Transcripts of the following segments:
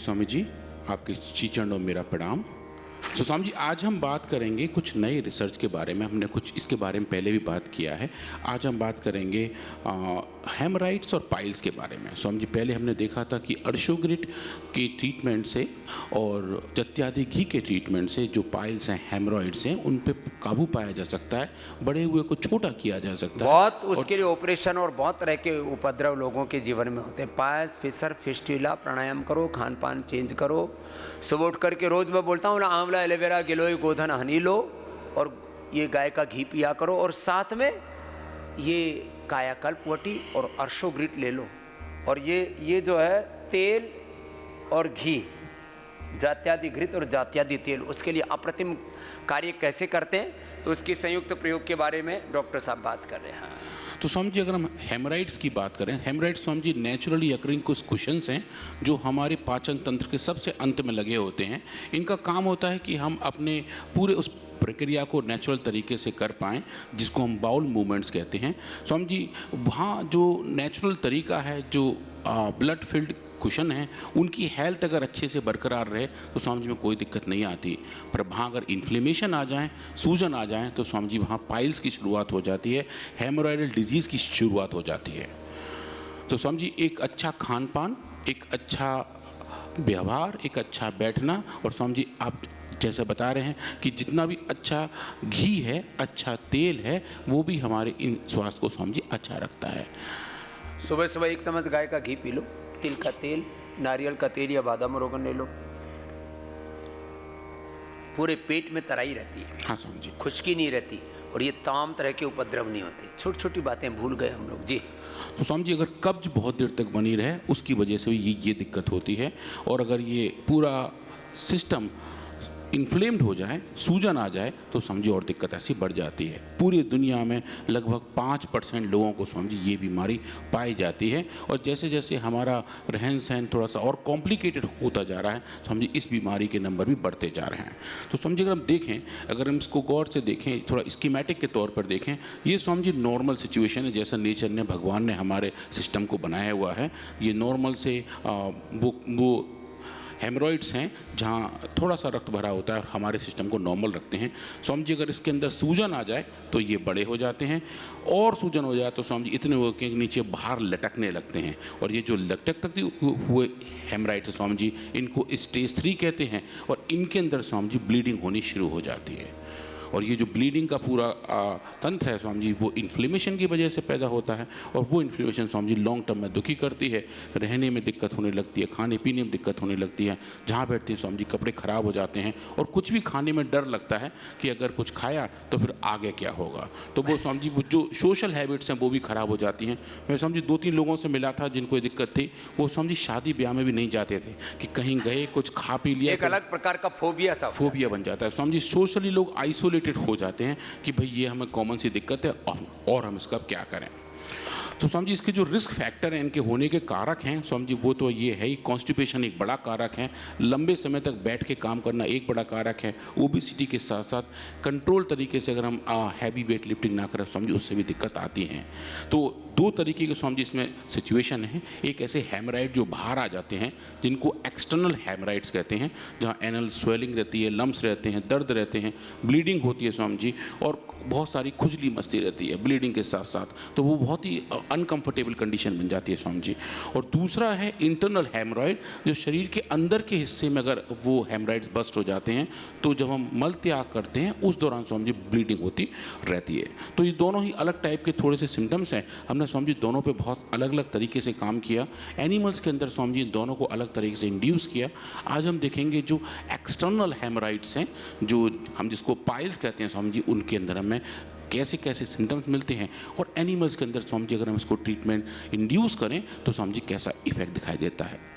स्वामी जी, आपके श्री चरणों में मेरा प्रणाम। तो स्वामी जी, आज हम बात करेंगे कुछ नए रिसर्च के बारे में। हमने कुछ इसके बारे में पहले भी बात किया है। आज हम बात करेंगे हेमराइड्स और पाइल्स के बारे में। स्वामी जी, पहले हमने देखा था कि अर्शोग्रिट के ट्रीटमेंट से और जत्यादि घी के ट्रीटमेंट से जो पाइल्स हैं, हेमरॉइड्स हैं, उन पे काबू पाया जा सकता है, बड़े हुए को छोटा किया जा सकता है। बहुत उसके लिए ऑपरेशन और बहुत तरह के उपद्रव लोगों के जीवन में होते हैं। पायस, फिसर, फिस्टुला, प्राणायाम करो, खान पान चेंज करो। सुबह उठ करके रोज मैं बोलता हूँ ना, आंवला, एलोवेरा, गिलोय, गोधन, हनी लो और ये गाय का घी पिया करो, और साथ में ये कायाकल्प वटी और अर्शोग्रिट ले लो। और ये जो है तेल और घी, जात्यादि घृत और जात्यादि तेल, उसके लिए अप्रतिम कार्य कैसे करते हैं, तो उसकी संयुक्त प्रयोग के बारे में डॉक्टर साहब बात कर रहे हैं। तो स्वामी जी, अगर हम हेमराइड्स की बात करें, haemorrhoids Swami ji naturally occurring कुछ कुशंस हैं जो हमारे पाचन तंत्र के सबसे अंत में लगे होते हैं। इनका काम होता है कि हम अपने पूरे उस प्रक्रिया को नेचुरल तरीके से कर पाएँ, जिसको हम बाउल मूवमेंट्स कहते हैं। स्वामी जी, वहाँ जो नेचुरल तरीका है, जो ब्लड फिल्ड कुशन है, उनकी हेल्थ अगर अच्छे से बरकरार रहे तो स्वामी जी में कोई दिक्कत नहीं आती। पर वहाँ अगर इन्फ्लेमेशन आ जाए, सूजन आ जाए, तो स्वामी जी वहाँ पाइल्स की शुरुआत हो जाती है, हेमोरॉयडल डिजीज़ की शुरुआत हो जाती है। तो स्वामी जी, एक अच्छा खान पान, एक अच्छा व्यवहार, एक अच्छा बैठना, और स्वामी जी आप जैसे बता रहे हैं कि जितना भी अच्छा घी है, अच्छा तेल है, वो भी हमारे इन स्वास्थ्य को स्वामी जी अच्छा रखता है। सुबह सुबह 1 चम्मच गाय का घी पी लो, तिल का तेल, नारियल का तेल या बादाम रोगन ले लो। पूरे पेट में तराई रहती है, हाँ स्वामी जी, खुश्की नहीं रहती, और ये तमाम तरह के उपद्रव नहीं होते। छोटी छोटी बातें भूल गए हम लोग जी। तो स्वामी जी, अगर कब्ज बहुत देर तक बनी रहे, उसकी वजह से ये दिक्कत होती है। और अगर ये पूरा सिस्टम इन्फ्लेम्ड हो जाए, सूजन आ जाए, तो समझिए और दिक्कत ऐसी बढ़ जाती है। पूरी दुनिया में लगभग 5% लोगों को समझिए ये बीमारी पाई जाती है। और जैसे जैसे हमारा रहन सहन थोड़ा सा और कॉम्प्लिकेटेड होता जा रहा है, समझिए इस बीमारी के नंबर भी बढ़ते जा रहे हैं। तो समझिए, अगर हम देखें, अगर हम इसको गौर से देखें, थोड़ा स्कीमेटिक के तौर पर देखें, ये समझिए नॉर्मल सिचुएशन है, जैसा नेचर ने, भगवान ने हमारे सिस्टम को बनाया हुआ है। ये नॉर्मल से वो हेमरॉइड्स हैं जहाँ थोड़ा सा रक्त भरा होता है और हमारे सिस्टम को नॉर्मल रखते हैं। स्वामी जी, अगर इसके अंदर सूजन आ जाए तो ये बड़े हो जाते हैं, और सूजन हो जाए तो स्वामी जी इतने हो के नीचे बाहर लटकने लगते हैं। और ये जो लटकते हुए हेमरॉइड्स हैं स्वामी जी, इनको स्टेज 3 कहते हैं, और इनके अंदर स्वामी जी ब्लीडिंग होनी शुरू हो जाती है। और ये जो ब्लीडिंग का पूरा तंत्र है स्वामी जी, वो इन्फ्लेमेशन की वजह से पैदा होता है, और वो inflammation Swami ji long term में दुखी करती है, रहने में दिक्कत होने लगती है, खाने पीने में दिक्कत होने लगती है, जहाँ बैठते हैं स्वामी जी कपड़े खराब हो जाते हैं, और कुछ भी खाने में डर लगता है कि अगर कुछ खाया तो फिर आगे क्या होगा। तो वो स्वामी जी, वो जो सोशल हैबिट्स हैं वो भी ख़राब हो जाती हैं। मैं स्वामी जी 2-3 लोगों से मिला था जिनको ये दिक्कत थी। वो स्वामी जी शादी ब्याह में भी नहीं जाते थे कि कहीं गए, कुछ खा पी लिया, एक अलग प्रकार का फोबिया बन जाता है। स्वामी जी सोशली लोग आइसोलेटेड हो जाते हैं कि भाई ये हमें कॉमन सी दिक्कत है, और हम इसका क्या करें। तो स्वामी जी, इसके जो रिस्क फैक्टर हैं, इनके होने के कारक हैं स्वामी जी, वो तो ये है ही, कॉन्स्टिपेशन एक बड़ा कारक है, लंबे समय तक बैठ के काम करना एक बड़ा कारक है, ओबेसिटी के साथ साथ कंट्रोल तरीके से अगर हम हैवी वेट लिफ्टिंग ना करें स्वामी जी, उससे भी दिक्कत आती हैं। तो 2 तरीके के स्वामी जी इसमें सिचुएशन है। एक ऐसे हेमराइड जो बाहर आ जाते हैं, जिनको एक्सटर्नल हेमराइड्स कहते हैं, जहाँ एनल स्वेलिंग रहती है, लम्स रहते हैं, दर्द रहते हैं, ब्लीडिंग होती है स्वामी जी, और बहुत सारी खुजली मस्ती रहती है ब्लीडिंग के साथ साथ। तो वो बहुत ही अनकंफर्टेबल कंडीशन बन जाती है स्वामी जी। और दूसरा है इंटरनल हेमरॉइड, जो शरीर के अंदर के हिस्से में अगर वो हेमराइड्स बस्ट हो जाते हैं, तो जब हम मल त्याग करते हैं उस दौरान स्वामी जी ब्लीडिंग होती रहती है। तो ये दोनों ही अलग टाइप के थोड़े से सिम्टम्स हैं। हमने स्वामी जी दोनों पे बहुत अलग अलग तरीके से काम किया। एनिमल्स के अंदर स्वामी जी दोनों को अलग तरीके से इंड्यूस किया। आज हम देखेंगे जो एक्सटर्नल हेमराइड्स हैं, जो हम जिसको पाइल्स कहते हैं स्वामी जी, उनके अंदर हमें कैसे कैसे सिम्टम्स मिलते हैं, और एनिमल्स के अंदर स्वामी जी अगर हम इसको ट्रीटमेंट इंड्यूस करें तो स्वामी जी कैसा इफेक्ट दिखाई देता है।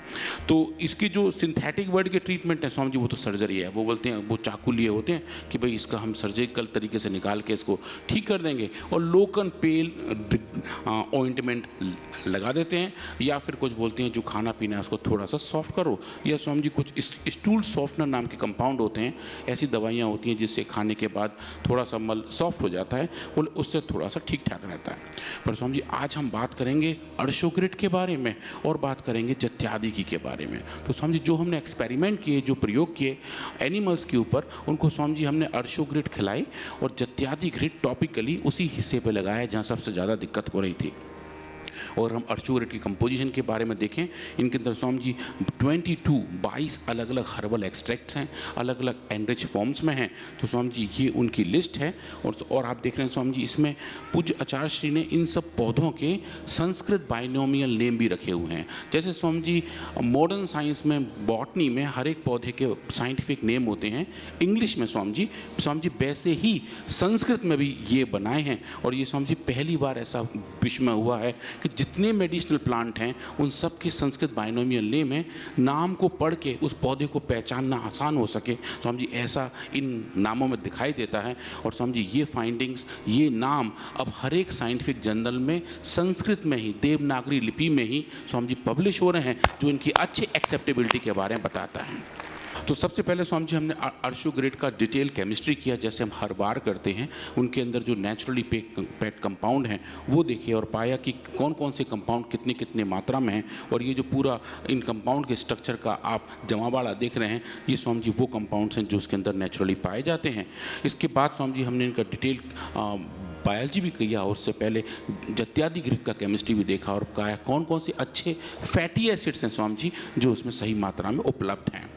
तो इसकी जो सिंथेटिक वर्ड के ट्रीटमेंट है स्वामी जी, वो तो सर्जरी है। वो बोलते हैं, वो चाकू लिए होते हैं कि भाई इसका हम सर्जिकल तरीके से निकाल के इसको ठीक कर देंगे, और लोकल पेल ऑइंटमेंट लगा देते हैं, या फिर कुछ बोलते हैं जो खाना पीना है उसको थोड़ा सा सॉफ्ट करो, या स्वामी जी कुछ स्टूल सॉफ्टनर नाम के कंपाउंड होते हैं, ऐसी दवाइयाँ होती हैं जिससे खाने के बाद थोड़ा सा मल सॉफ्ट हो जाता है, बोले उससे थोड़ा सा ठीक ठाक रहता है। पर स्वामी जी, आज हम बात करेंगे अर्शोग्रिट के बारे में, और बात करेंगे जत्यादि विकी के बारे में। तो समझिए जो हमने एक्सपेरिमेंट किए, जो प्रयोग किए एनिमल्स के ऊपर, उनको समझिए हमने अर्शोग्रिड खिलाई और जत्यादि ग्रिड टॉपिकली उसी हिस्से पे लगाया जहाँ सबसे ज़्यादा दिक्कत हो रही थी। और हम अर्शोग्रिड की कंपोजिशन के बारे में देखें, इनके अंदर स्वामी जी 22 अलग अलग हर्बल एक्सट्रैक्ट्स हैं, अलग अलग एनरिच फॉर्म्स में हैं। तो स्वामी जी ये उनकी लिस्ट है। और आप देख रहे हैं स्वामी जी इसमें पूज्य आचार्य श्री ने इन सब पौधों के संस्कृत बाइनोमियल नेम भी रखे हुए हैं। जैसे स्वामी जी मॉडर्न साइंस में, बॉटनी में हर एक पौधे के साइंटिफिक नेम होते हैं, इंग्लिश में स्वामी जी वैसे ही संस्कृत में भी ये बनाए हैं। और ये स्वामी जी पहली बार ऐसा विश्व में हुआ है कि जितने मेडिसिनल प्लांट हैं उन सब की संस्कृत बाइनोमियल नेम है, नाम को पढ़ के उस पौधे को पहचानना आसान हो सके। स्वामी जी ऐसा इन नामों में दिखाई देता है। और स्वामी जी ये फाइंडिंग्स, ये नाम अब हर एक साइंटिफिक जर्नल में संस्कृत में ही, देवनागरी लिपि में ही स्वामी जी पब्लिश हो रहे हैं, जो इनकी अच्छी एक्सेप्टेबिलिटी के बारे में बताता है। तो सबसे पहले स्वामी जी हमने अर्शोग्रिड का डिटेल केमिस्ट्री किया, जैसे हम हर बार करते हैं। उनके अंदर जो नेचुरली पैक्ड कंपाउंड हैं वो देखे और पाया कि कौन कौन से कंपाउंड कितने कितने मात्रा में हैं। और ये जो पूरा इन कंपाउंड के स्ट्रक्चर का आप जमावाड़ा देख रहे हैं, ये स्वामी जी वो कंपाउंड्स हैं जो उसके अंदर नेचुरली पाए जाते हैं। इसके बाद स्वामी जी हमने इनका डिटेल बायोलॉजी भी किया और उससे पहले जत्यादि ग्रिड का केमिस्ट्री भी देखा और कहा कौन कौन से अच्छे फैटी एसिड्स हैं स्वामी जी जो उसमें सही मात्रा में उपलब्ध हैं।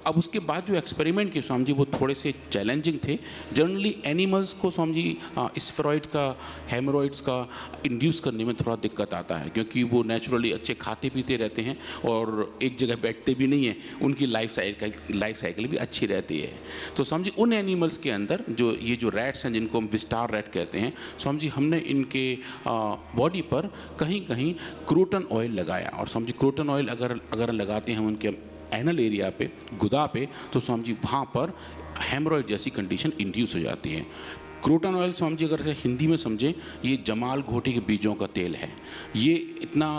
अब उसके बाद जो एक्सपेरिमेंट किए स्वामी जी वो थोड़े से चैलेंजिंग थे। जनरली एनिमल्स को स्वामी जी स्फेरॉइड का, हेमरॉइड्स का इंड्यूस करने में थोड़ा दिक्कत आता है, क्योंकि वो नेचुरली अच्छे खाते पीते रहते हैं और एक जगह बैठते भी नहीं हैं, उनकी लाइफ साइकिल भी अच्छी रहती है। तो स्वामी जी उन एनिमल्स के अंदर जो ये जो रैट्स हैं जिनको हम विस्टार रैट कहते हैं, स्वामी जी हमने इनके बॉडी पर कहीं कहीं क्रोटन ऑयल लगाया। और स्वामी जी क्रोटन ऑयल अगर लगाते हैं उनके एनल एरिया पे, गुदा पे, तो स्वामी जी वहाँ पर हेमरॉइड जैसी कंडीशन इंड्यूस हो जाती है। क्रोटन ऑयल स्वामी जी अगर से हिंदी में समझें, ये जमाल घोटी के बीजों का तेल है। ये इतना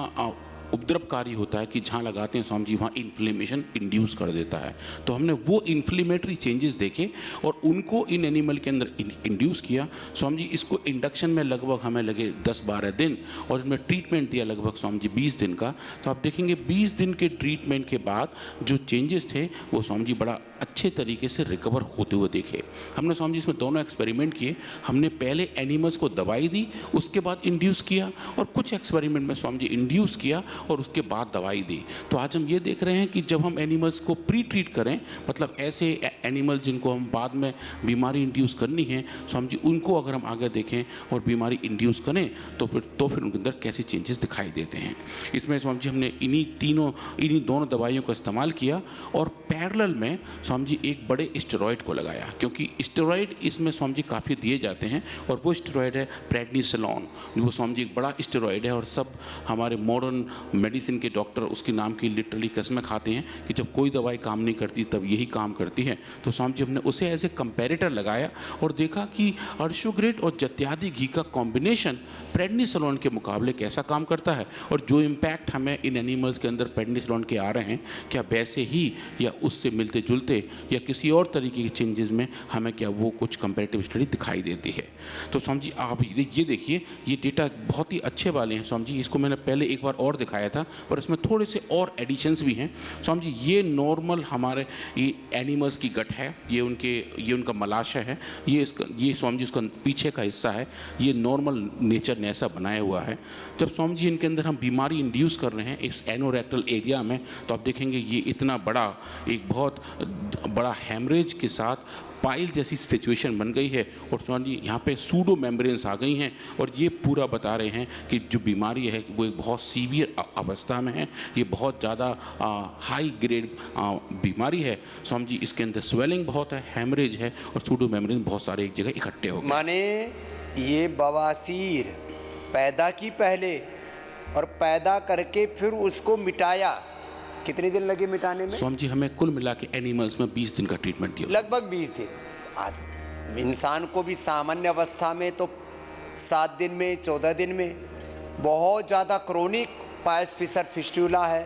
उपद्रवकारी होता है कि जहाँ लगाते हैं स्वामी जी वहाँ इन्फ्लेमेशन इंड्यूस कर देता है। तो हमने वो इन्फ्लेमेटरी चेंजेस देखे और उनको इन एनिमल के अंदर इंड्यूस किया। स्वामी जी इसको इंडक्शन में लगभग हमें लगे 10-12 दिन और इसमें ट्रीटमेंट दिया लगभग स्वामी जी 20 दिन का। तो आप देखेंगे 20 दिन के ट्रीटमेंट के बाद जो चेंजेस थे वो स्वामी जी बड़ा अच्छे तरीके से रिकवर होते हुए देखे। हमने स्वामी जी इसमें दोनों एक्सपेरिमेंट किए। हमने पहले एनिमल्स को दवाई दी, उसके बाद इंड्यूस किया, और कुछ एक्सपेरिमेंट में स्वामी जी इंड्यूस किया और उसके बाद दवाई दी। तो आज हम ये देख रहे हैं कि जब हम एनिमल्स को प्री ट्रीट करें, मतलब ऐसे एनिमल्स जिनको हम बाद में बीमारी इंड्यूस करनी है, स्वामी जी उनको अगर हम आगे देखें और बीमारी इंड्यूस करें तो फिर उनके अंदर कैसे चेंजेस दिखाई देते हैं। इसमें स्वामी जी हमने इन्हीं दोनों दवाइयों का इस्तेमाल किया और पैरेलल में स्वामी जी एक बड़े स्टेरॉइड को लगाया, क्योंकि स्टेरॉइड इसमें स्वामी जी काफ़ी दिए जाते हैं और वो स्टेरॉइड है प्रेडनिसोलोन। वो स्वामी जी एक बड़ा स्टेरॉइड है और सब हमारे मॉडर्न मेडिसिन के डॉक्टर उसके नाम की लिटरली कसमें खाते हैं कि जब कोई दवाई काम नहीं करती तब यही काम करती है। तो स्वामी जी हमने उसे एज ए कंपेरेटर लगाया और देखा कि अर्शोग्रिड और जत्यादि घी का कॉम्बिनेशन प्रेडनिसोलोन के मुकाबले कैसा काम करता है, और जो इम्पैक्ट हमें इन एनिमल्स के अंदर प्रेडनिसोलोन के आ रहे हैं, क्या वैसे ही या उससे मिलते जुलते या किसी और तरीके के चेंजेस में हमें क्या वो कुछ कंपेरेटिव स्टडी दिखाई देती है। तो स्वामी जी आप ये देखिए, ये डेटा बहुत ही अच्छे वाले हैं स्वामी जी। इसको मैंने पहले एक बार और दिखाया था पर इसमें थोड़े से और एडिशंस भी हैं स्वामी जी। ये नॉर्मल हमारे ये एनिमल्स की गट है, ये उनका मलाशय है, ये स्वामी जी उसका पीछे का हिस्सा है, ये नॉर्मल नेचर ने ऐसा बनाया हुआ है। जब स्वामी जी इनके अंदर हम बीमारी इंड्यूस कर रहे हैं इस एनोरेक्टल एरिया में, तो आप देखेंगे ये इतना बड़ा, एक बहुत बड़ा हेमरेज के साथ पाइल जैसी सिचुएशन बन गई है और स्वामी जी यहाँ पे सूडो मेम्ब्रेन्स आ गई हैं और ये पूरा बता रहे हैं कि जो बीमारी है वो एक बहुत सीवियर अवस्था में है, ये बहुत ज़्यादा हाई ग्रेड बीमारी है स्वामी जी। इसके अंदर स्वेलिंग बहुत है, हेमरेज है और सूडो मेम्ब्रेन बहुत सारे एक जगह इकट्ठे हो गए। माने ये बवासीर पैदा की पहले और पैदा करके फिर उसको मिटाया, कितने दिन लगे मिटाने में? स्वामी जी हमें कुल मिला के एनिमल्स में 20 दिन का ट्रीटमेंट दिया, लगभग 20 दिन। इंसान को भी सामान्य अवस्था में तो 7 दिन में, 14 दिन में, बहुत ज़्यादा क्रोनिक पायस फिशर फिस्टुला है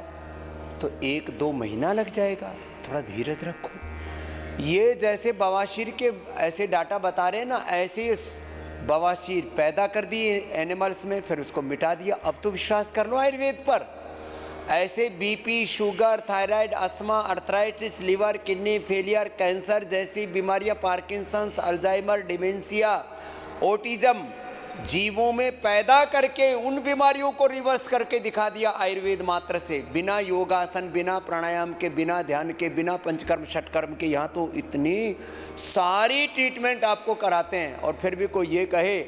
तो 1-2 महीना लग जाएगा। थोड़ा धीरज रखो। ये जैसे बवासीर के ऐसे डाटा बता रहे हैं ना, ऐसे बवासीर पैदा कर दिए एनिमल्स में, फिर उसको मिटा दिया। अब तो विश्वास कर लो आयुर्वेद पर, ऐसे BP, sugar, thyroid, asthma, arthritis, liver, kidney failure, cancer जैसी बीमारियां, पार्किंसंस, अल्जाइमर, डिमेंशिया, ऑटिज्म जीवों में पैदा करके उन बीमारियों को रिवर्स करके दिखा दिया आयुर्वेद मात्र से, बिना योगासन, बिना प्राणायाम के, बिना ध्यान के, बिना पंचकर्म षटकर्म के। यहाँ तो इतनी सारी ट्रीटमेंट आपको कराते हैं और फिर भी कोई ये कहे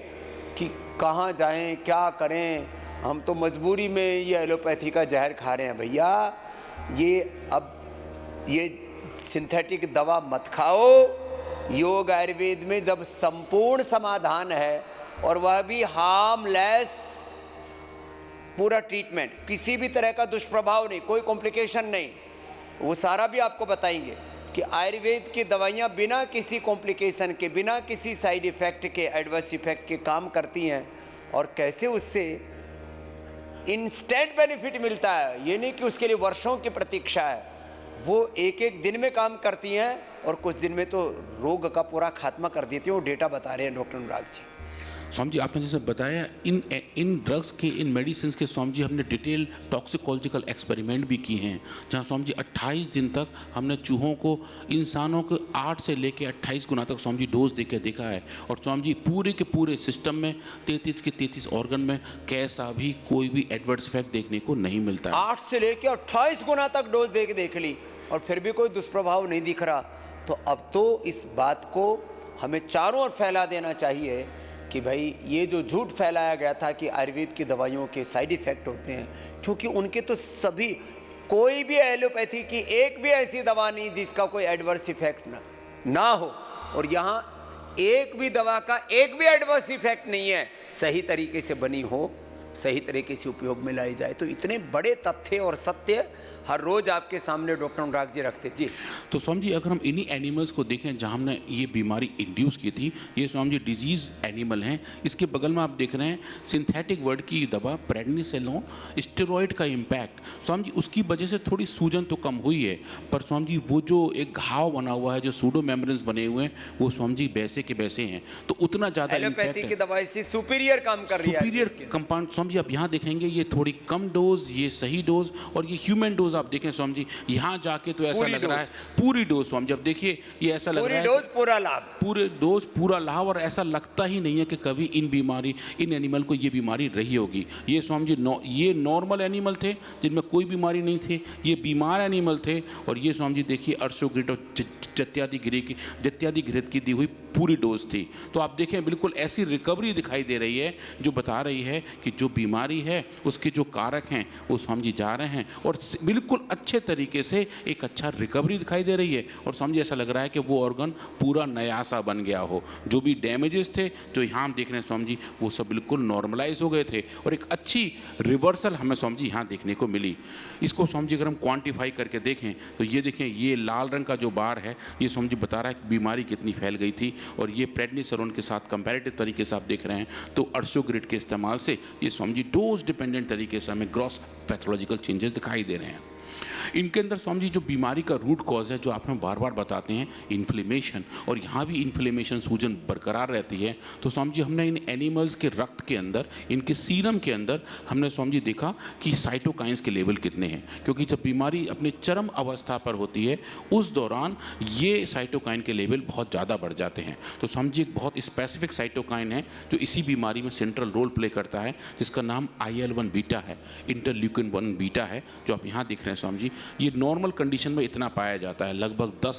कि कहाँ जाएं, क्या करें, हम तो मजबूरी में ये एलोपैथी का जहर खा रहे हैं। भैया ये सिंथेटिक दवा मत खाओ। योग आयुर्वेद में जब संपूर्ण समाधान है और वह भी हार्मलेस, पूरा ट्रीटमेंट, किसी भी तरह का दुष्प्रभाव नहीं, कोई कॉम्प्लिकेशन नहीं, वो सारा भी आपको बताएंगे कि आयुर्वेद की दवाइयाँ बिना किसी कॉम्प्लिकेशन के, बिना किसी साइड इफ़ेक्ट के, एडवर्स इफ़ेक्ट के काम करती हैं और कैसे उससे इंस्टेंट बेनिफिट मिलता है। ये नहीं कि उसके लिए वर्षों की प्रतीक्षा है, वो एक एक दिन में काम करती हैं और कुछ दिन में तो रोग का पूरा खात्मा कर देती हैं। वो डेटा बता रहे हैं डॉक्टर अनुराग जी। स्वामी जी, आपने जैसे बताया इन ड्रग्स के, इन मेडिसिन के स्वामी जी हमने डिटेल टॉक्सिकोलॉजिकल एक्सपेरिमेंट भी किए हैं, जहाँ स्वामी जी 28 दिन तक हमने चूहों को इंसानों को 8 से लेके 28 गुना तक स्वामी जी डोज देकर देखा है। और स्वामी जी पूरे के पूरे सिस्टम में 33 के 33 ऑर्गन में कैसा भी कोई भी एडवर्स इफेक्ट देखने को नहीं मिलता है। 8 से लेके 28 गुना तक डोज दे के देख ली और फिर भी कोई दुष्प्रभाव नहीं दिख रहा। तो अब तो इस बात को हमें चारों ओर फैला देना चाहिए कि भाई ये जो झूठ फैलाया गया था कि आयुर्वेद की दवाइयों के साइड इफ़ेक्ट होते हैं, क्योंकि उनके तो सभी, कोई भी एलोपैथी की एक भी ऐसी दवा नहीं जिसका कोई एडवर्स इफेक्ट ना हो। और यहाँ एक भी दवा का एक भी एडवर्स इफेक्ट नहीं है, सही तरीके से बनी हो, सही तरीके से उपयोग में लाई जाए। तो इतने बड़े तथ्य और सत्य हर रोज आपके सामने डॉक्टर अनुराग जी रखते जी। तो स्वामी जी अगर हम इन्हीं एनिमल्स को देखें जहाँ हमने ये बीमारी इंड्यूस की थी, ये स्वामी जी डिजीज एनिमल हैं। इसके बगल में आप देख रहे हैं सिंथेटिक वर्ड की दवा प्रेडनिसेलोन, स्टेरॉइड का इम्पैक्ट स्वामी जी उसकी वजह से थोड़ी सूजन तो कम हुई है, पर स्वामी जी वो जो एक घाव बना हुआ है, जो सूडो मेम्ब्रेन्स बने हुए हैं, वो स्वामी जी वैसे के वैसे हैं। तो उतना ज़्यादा एलोपैथी की दवाई से सुपीरियर काम कर रही है, सुपीरियर कंपाउंड। स्वामी जी आप यहाँ देखेंगे ये थोड़ी कम डोज, ये सही डोज, और ये ह्यूमन डोज आप देखें स्वामी जी, यहाँ जाके तो ऐसा लग रहा है पूरी डोज। स्वामी जी अब देखिए ये ऐसा लग रहा है पूरी डोज पूरा लाभ, पूरे डोज पूरा लाभ, और ऐसा लगता ही नहीं है कि कभी इन एनिमल को ये बीमारी रही होगी। ये स्वामी जी ये नॉर्मल एनिमल थे जिनमें कोई बीमारी नहीं थी, ये बीमार एनिमल थे। और ये स्वामी जी देखिए अर्शोग्रिड और जत्यादि घृत की दी हुई पूरी डोज थी। तो आप देखें बिल्कुल ऐसी रिकवरी दिखाई दे रही है जो बता रही है कि जो बीमारी है उसके जो कारक हैं वो स्वामी जी जा रहे हैं और बिल्कुल अच्छे तरीके से एक अच्छा रिकवरी दिखाई दे रही है। और स्वामी जी ऐसा लग रहा है कि वो ऑर्गन पूरा नया सा बन गया हो, जो भी डैमेजेस थे जो यहाँ हम देख रहे हैं स्वामी जी वो सब बिल्कुल नॉर्मलाइज हो गए थे और एक अच्छी रिवर्सल हमें स्वामी जी यहाँ देखने को मिली। इसको स्वामी जी अगर हम क्वान्टिफाई करके देखें तो ये देखें, ये लाल रंग का जो बार है ये स्वामी जी बता रहा है कि बीमारी कितनी फैल गई थी। और ये प्रेडनिसोलोन के साथ कंपैरेटिव तरीके से आप देख रहे हैं तो अर्शोग्रिड के इस्तेमाल से ये स्वामी जी डोज डिपेंडेंट तरीके से हमें ग्रॉस पैथोलॉजिकल चेंजेस दिखाई दे रहे हैं। इनके अंदर स्वामी जी जो बीमारी का रूट कॉज है जो आप हमें बार बार बताते हैं इन्फ्लेमेशन, और यहाँ भी इन्फ्लेमेशन सूजन बरकरार रहती है। तो स्वामी जी हमने इन एनिमल्स के रक्त के अंदर, इनके सीरम के अंदर हमने स्वामी जी देखा कि साइटोकाइंस के लेवल कितने हैं, क्योंकि जब बीमारी अपनी चरम अवस्था पर होती है उस दौरान ये साइटोकाइन के लेवल बहुत ज़्यादा बढ़ जाते हैं। तो स्वामी जी एक बहुत स्पेसिफिक साइटोकाइन है जो इसी बीमारी में सेंट्रल रोल प्ले करता है, जिसका नाम IL-1 बीटा है, इंटरल्यूकिन 1 बीटा है, जो आप यहाँ देख रहे हैं स्वामी जी। ये नॉर्मल कंडीशन में इतना पाया जाता है, लगभग 10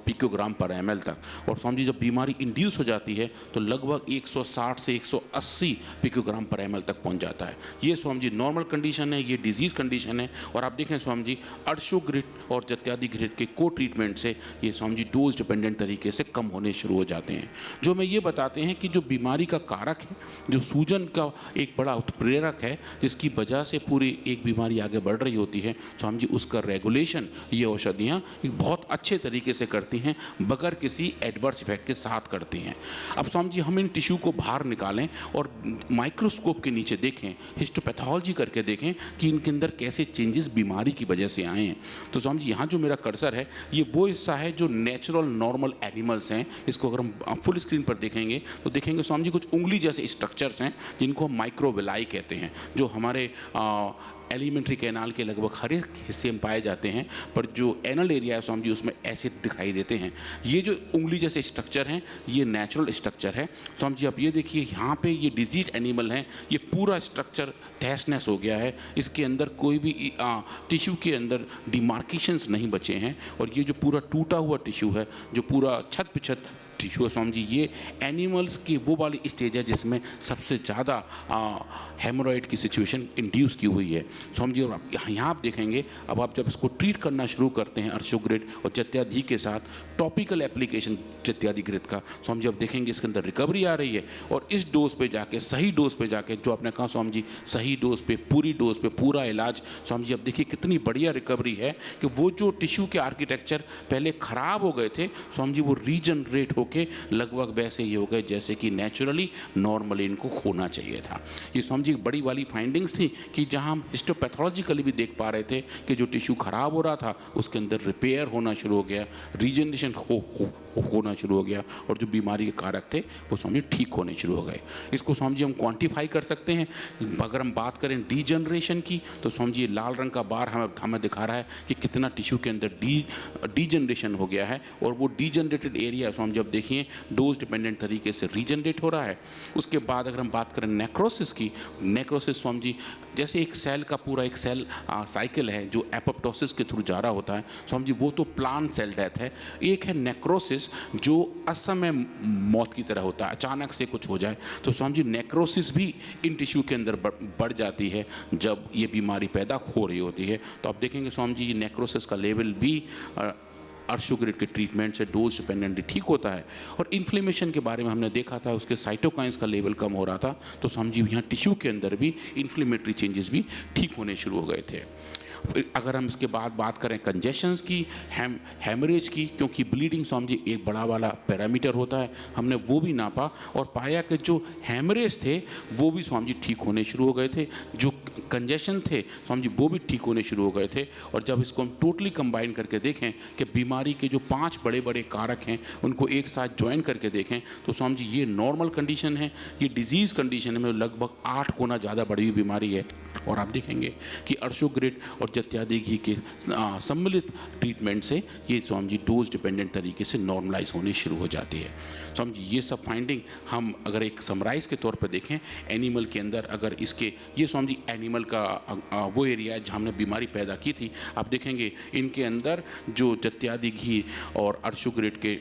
पिकोग्राम पर ml तक। और स्वामी जी जब बीमारी इंड्यूस हो जाती है तो लगभग 160 से 180 पिकोग्राम पर ml तक पहुंच जाता है। ये स्वामी जी नॉर्मल कंडीशन है, ये डिजीज़ कंडीशन है। और आप देखें स्वामी जी अर्शोग्रिड और जत्यादिघृत के को ट्रीटमेंट से ये स्वामी जी डोज डिपेंडेंट तरीके से कम होने शुरू हो जाते हैं, जो हमें ये बताते हैं कि जो बीमारी का कारक है, जो सूजन का एक बड़ा उत्प्रेरक है जिसकी वजह से पूरी एक बीमारी आगे बढ़ रही होती है, स्वामी जी उसका रेगुलेशन ये औषधियाँ बहुत अच्छे तरीके से करती हैं, बगैर किसी एडवर्स इफेक्ट के साथ करती हैं। अब स्वामी जी हम इन टिश्यू को बाहर निकालें और माइक्रोस्कोप के नीचे देखें, हिस्टोपैथोलॉजी करके देखें कि इनके अंदर कैसे चेंजेस बीमारी की वजह से आए हैं। तो स्वामी जी यहाँ जो मेरा कर्सर है ये वो हिस्सा है जो नेचुरल नॉर्मल एनिमल्स हैं। इसको अगर हम फुल स्क्रीन पर देखेंगे तो देखेंगे स्वामी जी कुछ उंगली जैसे स्ट्रक्चर्स हैं जिनको हम माइक्रोविलाई कहते हैं, जो हमारे एलिमेंट्री कैनाल के लगभग हर एक हिस्से में पाए जाते हैं, पर जो एनल एरिया है समझिए उसमें ऐसे दिखाई देते हैं। ये जो उंगली जैसे स्ट्रक्चर हैं ये नेचुरल स्ट्रक्चर है। समझिए आप ये देखिए यहाँ पे ये डिजीज एनिमल है, ये पूरा स्ट्रक्चर तहस नहस हो गया है, इसके अंदर कोई भी टिश्यू के अंदर डिमार्केशंस नहीं बचे हैं, और ये जो पूरा टूटा हुआ टिश्यू है, जो पूरा छत पे छत टिश्यू समझिए, ये एनिमल्स की वो वाली स्टेज है जिसमें सबसे ज़्यादा हेमोरॉइड की सिचुएशन इंड्यूस की हुई है समझिए। और यहाँ आप देखेंगे, अब आप जब इसको ट्रीट करना शुरू करते हैं अर्शोग्रिड और जत्यादि के साथ टॉपिकल एप्लीकेशन जत्यादिग्रिड का, समझिए अब देखेंगे इसके अंदर रिकवरी आ रही है। और इस डोज पे जाके, सही डोज पे जाके, जो आपने कहा समझिए सही डोज पे, पूरी डोज पे पूरा इलाज, समझिए अब देखिए कितनी बढ़िया रिकवरी है कि वो जो टिश्यू के आर्किटेक्चर पहले ख़राब हो गए थे समझिए वो रीजनरेट होके लगभग वैसे ही हो गए जैसे कि नेचुरली नॉर्मली इनको होना चाहिए था। ये समझिए बड़ी वाली फाइंडिंग्स थी कि जहां हम हिस्टोपैथोलॉजिकली भी देख पा रहे थे कि जो टिश्यू खराब हो रहा था उसके अंदर रिपेयर होना शुरू हो गया, रीजनरेशन होना शुरू हो गया, और जो बीमारी के कारक थे वो समझिए ठीक होने शुरू हो गए। इसको समझिए हम क्वांटिफाई कर सकते हैं। अगर हम बात करें डीजनरेशन की तो समझिए लाल रंग का बार हमें दिखा रहा है कि कितना टिश्यू के अंदर डीजनरेशन हो गया है, और वो डीजनरेटेड एरिया समझिए अब देखिए डोज डिपेंडेंट तरीके से रीजनरेट हो रहा है। उसके बाद अगर हम बात करें नेक्रोसिस की, नेक्रोसिस समझिए जैसे एक सेल का पूरा एक सेल साइकिल है जो एपोप्टोसिस के थ्रू जा रहा होता है समझिए, वो तो प्लांट सेल डेथ है। एक है नेक्रोसिस जो असमय मौत की तरह होता है, अचानक से कुछ हो जाए तो समझिए नेक्रोसिस भी इन टिश्यू के अंदर बढ़ जाती है जब ये बीमारी पैदा हो रही होती है। तो आप देखेंगे समझिए ये नेक्रोसिस का लेवल भी अर्शोग्रिड के ट्रीटमेंट से डोज डिपेंडेंटली ठीक होता है। और इन्फ्लेमेशन के बारे में हमने देखा था, उसके साइटोकाइंस का लेवल कम हो रहा था, तो समझिए यहाँ टिश्यू के अंदर भी इन्फ्लेमेटरी चेंजेस भी ठीक होने शुरू हो गए थे। अगर हम इसके बाद बात करें कंजेशंस की, हेमरेज की, क्योंकि ब्लीडिंग समझिए एक बड़ा वाला पैरामीटर होता है, हमने वो भी नापा और पाया कि जो हेमरेज थे वो भी समझिए ठीक होने शुरू हो गए थे, जो कंजेशन थे समझिए वो भी ठीक होने शुरू हो गए थे। और जब इसको हम टोटली कंबाइन करके देखें कि बीमारी के जो 5 बड़े बड़े कारक हैं उनको एक साथ ज्वाइन करके देखें तो समझिए ये नॉर्मल कंडीशन है, ये डिजीज़ कंडीशन में लगभग 8 गुना ज़्यादा बढ़ी हुई बीमारी है। और आप देखेंगे कि अर्शोग्रिड और जत्यादिघी के सम्मिलित ट्रीटमेंट से ये समझिए डोज डिपेंडेंट तरीके से नॉर्मलाइज होनी शुरू हो जाती है। समझिए ये सब फाइंडिंग हम अगर एक समराइज के तौर पर देखें एनिमल के अंदर, अगर इसके ये समझिए एनिमल का वो एरिया है जहाँ हमने बीमारी पैदा की थी, आप देखेंगे इनके अंदर जो जत्यादिघी और अर्शोग्रिड के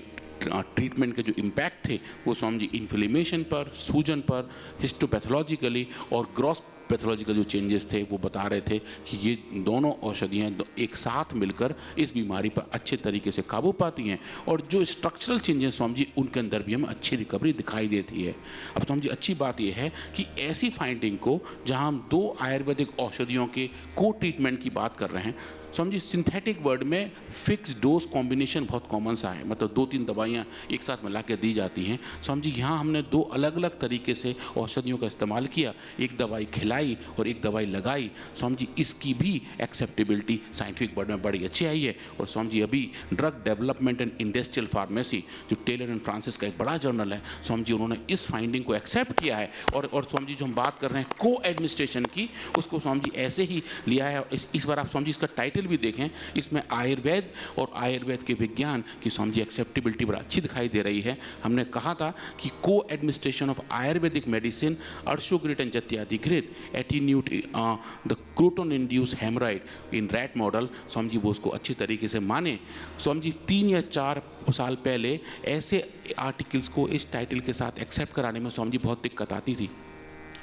ट्रीटमेंट के जो इम्पैक्ट थे वो समझिए इन्फ्लेमेशन पर, सूजन पर, हिस्टोपैथोलॉजिकली और ग्रॉस पैथोलॉजिकल जो चेंजेस थे वो बता रहे थे कि ये दोनों औषधियाँ एक साथ मिलकर इस बीमारी पर अच्छे तरीके से काबू पाती हैं। और जो स्ट्रक्चरल चेंजेस समझिए उनके अंदर भी हमें अच्छी रिकवरी दिखाई देती है। अब समझिए अच्छी बात यह है कि ऐसी फाइंडिंग को जहाँ हम 2 आयुर्वेदिक औषधियों के को ट्रीटमेंट की बात कर रहे हैं, समझिए सिंथेटिक वर्ड में फिक्स डोज कॉम्बिनेशन बहुत कॉमन सा है, मतलब 2-3 दवाइयाँ एक साथ मिला के दी जाती हैं। समझिए यहाँ हमने 2 अलग अलग तरीके से औषधियों का इस्तेमाल किया, एक दवाई खिलाई और एक दवाई लगाई। समझिए इसकी भी एक्सेप्टेबिलिटी साइंटिफिक वर्ड में बड़ी अच्छी आई है। और समझिए अभी drug development and industrial pharmacy जो टेलर एंड फ्रांसिस का एक बड़ा जर्नल है, समझिए उन्होंने इस फाइंडिंग को एक्सेप्ट किया है। और समझिए जो हम बात कर रहे हैं को एडमिनिस्ट्रेशन की, उसको समझिए ऐसे ही लिया है। इस बार आप समझिए इसका टाइटल भी देखें, इसमें आयुर्वेद और आयुर्वेद के विज्ञान की समझिए एक्सेप्टेबिलिटी बड़ा अच्छी दिखाई दे रही है। हमने कहा था कि को administration of ayurvedic medicine Arshoghrit and Jatyadighrit attenuate the croton induce hemorrhoid in rat model, समझिए वो उसको अच्छी तरीके से माने। समझिए 3 या 4 साल पहले ऐसे आर्टिकल्स को इस टाइटल के साथ एक्सेप्ट कराने में समझिए बहुत दिक्कत आती थी।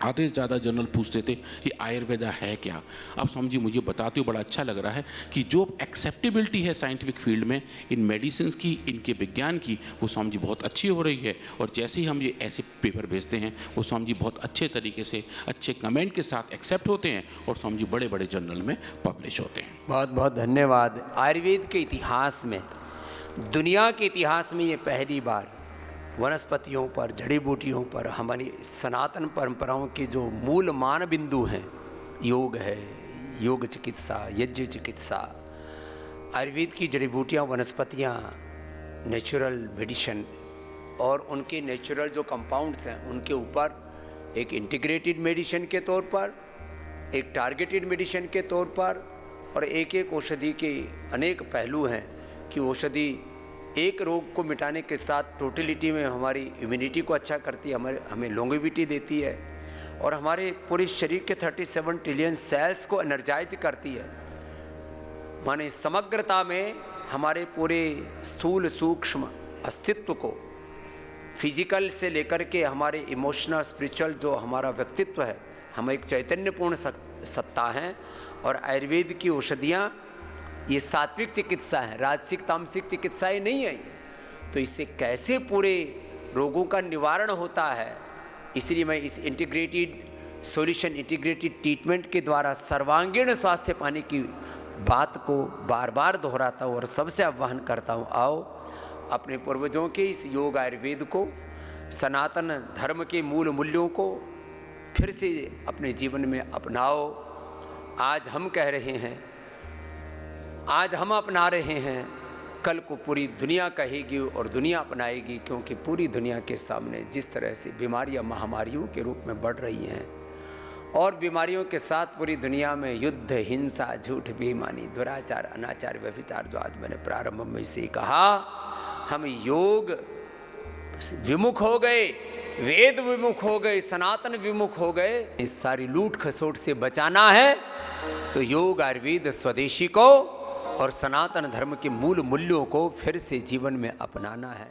आधे से ज़्यादा जर्नल पूछते थे कि आयुर्वेदा है क्या। अब समझिए मुझे बताते हुए बड़ा अच्छा लग रहा है कि जो एक्सेप्टेबिलिटी है साइंटिफिक फील्ड में इन मेडिसिन की, इनके विज्ञान की, वो समझिए बहुत अच्छी हो रही है। और जैसे ही हम ये ऐसे पेपर भेजते हैं वो समझिए बहुत अच्छे तरीके से अच्छे कमेंट के साथ एक्सेप्ट होते हैं और समझिए बड़े बड़े जर्नल में पब्लिश होते हैं। बहुत बहुत धन्यवाद। आयुर्वेद के इतिहास में, दुनिया के इतिहास में ये पहली बार वनस्पतियों पर, जड़ी बूटियों पर, हमारी सनातन परंपराओं के जो मूल मान बिंदु हैं, योग है, योग चिकित्सा, यज्ञ चिकित्सा, आयुर्वेद की जड़ी बूटियाँ, वनस्पतियाँ, नेचुरल मेडिसिन और उनके नेचुरल जो कंपाउंड्स हैं उनके ऊपर एक इंटीग्रेटेड मेडिसिन के तौर पर एक टारगेटेड मेडिसिन के तौर पर, और एक एक औषधि के अनेक पहलू हैं कि औषधि एक रोग को मिटाने के साथ टोटलिटी में हमारी इम्यूनिटी को अच्छा करती है, हमें लॉन्गेविटी देती है, और हमारे पूरे शरीर के 37 ट्रिलियन सेल्स को एनर्जाइज करती है। माने समग्रता में हमारे पूरे स्थूल सूक्ष्म अस्तित्व को, फिजिकल से लेकर के हमारे इमोशनल स्पिरिचुअल जो हमारा व्यक्तित्व है, हम एक चैतन्यपूर्ण सत्ता हैं। और आयुर्वेद की औषधियाँ ये सात्विक चिकित्सा है, राजसिक तामसिक चिकित्साएं नहीं है। तो इससे कैसे पूरे रोगों का निवारण होता है, इसलिए मैं इस इंटीग्रेटेड सॉल्यूशन, इंटीग्रेटेड ट्रीटमेंट के द्वारा सर्वांगीण स्वास्थ्य पाने की बात को बार बार दोहराता हूँ और सबसे आह्वान करता हूँ, आओ अपने पूर्वजों के इस योग आयुर्वेद को, सनातन धर्म के मूल मूल्यों को फिर से अपने जीवन में अपनाओ। आज हम कह रहे हैं, आज हम अपना रहे हैं, कल को पूरी दुनिया कहेगी और दुनिया अपनाएगी, क्योंकि पूरी दुनिया के सामने जिस तरह से बीमारियां महामारियों के रूप में बढ़ रही हैं, और बीमारियों के साथ पूरी दुनिया में युद्ध, हिंसा, झूठ, बेईमानी, दुराचार, अनाचार, व्यभिचार, जो आज मैंने प्रारंभ में से कहा, हम योग विमुख हो गए, वेद विमुख हो गए, सनातन विमुख हो गए। इस सारी लूट खसोट से बचाना है तो योग आयुर्वेद स्वदेशी को और सनातन धर्म के मूल मूल्यों को फिर से जीवन में अपनाना है।